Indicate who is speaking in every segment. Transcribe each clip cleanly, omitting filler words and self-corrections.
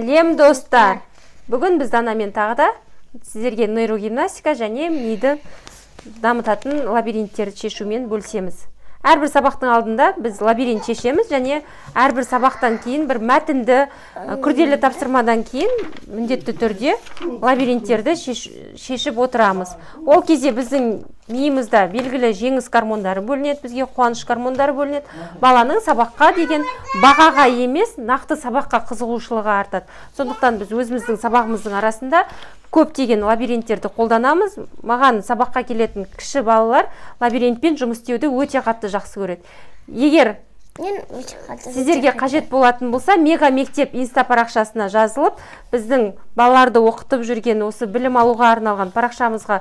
Speaker 1: Сәлем достар. Бүгін біз Данамен тағы да сіздерге нейрогимнастика және миды дамытатын лабиринттерді шешумен бөлісеміз. Әрбір сабақтың алдында біз лабиринт шешеміз және әрбір сабақтан кейін бір мәтінді күрделі тапсырмадан кейін міндетті түрде лабиринттерді шешіп отырамыз. Ол кезде біздің миымызда белгілі жеңіс гормондары бөлінеді, бізге қуаныш гормондары бөлінеді. Баланың сабаққа деген бағаға емес, нақты сабаққа қызығушылығы артады. Сондықтан біз өзіміздің сабағымыздың арасында көптеген лабиринттерді қолданамыз. Маған сабаққа келетін кіші балалар лабиринтпен жұмыс істеуді өте қатты жақсы көреді. Егер сіздерге қажет болатын болса, Мега мектеп инста парақшасына жазылып, біздің балаларды оқытып жүрген осы білім алуға арналған парақшамызға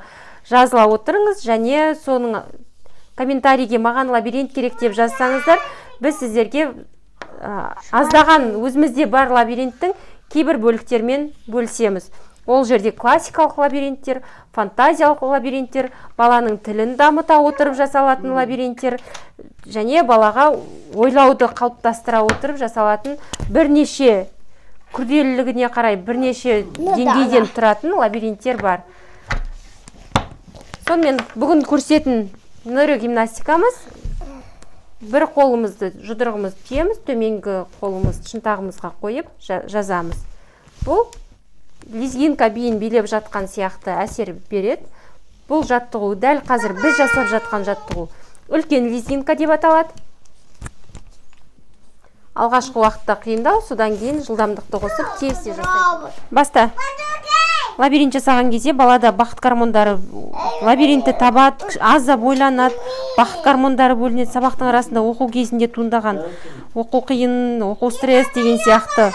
Speaker 1: жазыла отырыңыз және соның комментарийге маған лабиринт керек деп жазсаңыздар, біз сіздерге аздаған өзімізде бар лабиринттің кейбір бөліктермен бөлісеміз. Ол жерде классикалық лабириንттер, фантазиялық лабиринттер, баланың тілін дамыта отырып жасалатын лабиринттер және балаға ойлауды қалыптастыра отырып жасалатын бірнеше күрделілігіне қарай бірнеше деңгейден тұратын лабиринттер бар. Сонымен бүгін көрсететін нейрогимнастикамыз: бір қолымызды жұдырығымызды түйеміз, төменгі қолымызды шынтағымызға қойып жазамыз. Бұл лезгинка биін билеп жатқан сияқты әсер береді. Бұл жаттығу дәл қазір біз жасап жатқан жаттығу үлкен лезгинка деп аталады. Алғашқы уақытта қиындау, содан кейін жылдамдықты қосып тез жасайды. Баста. Лабиринт жасаған кезде балада бақыт гормондары лабиринтті табады, азап ойланады, бақыт гормондары бөлінеді. Сабақтың арасында оқу кезінде туындаған оқу қиын, оқу стресс деген сияқты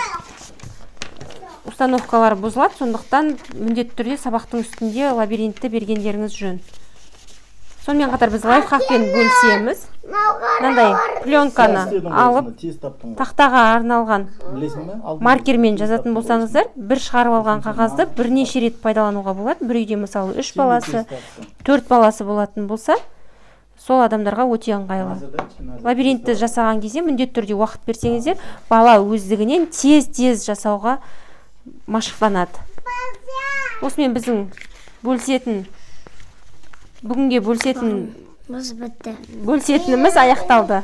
Speaker 1: установкалар бұзылады. Сондықтан міндетті түрде сабақтың үстінде лабиринтті бергендеріңіз жөн. Сонымен қатар біз лайфхакпен бөлісеміз. Мынандай пленканы алып, тақтаға арналған маркермен жазатын болсаңыздар, бір шығарып алған қағазды бірнеше рет пайдалануға болады. Бір үйде мысалы 3 баласы, 4 баласы болатын болса, сол адамдарға өте ыңғайлы. Лабиринтті жасаған кезде міндетті түрде уақыт берсеңіздер, бала өздігінен тез-тез жасауға машықтанады. Осымен біздің бүгінге бөлісетініміз аяқталды.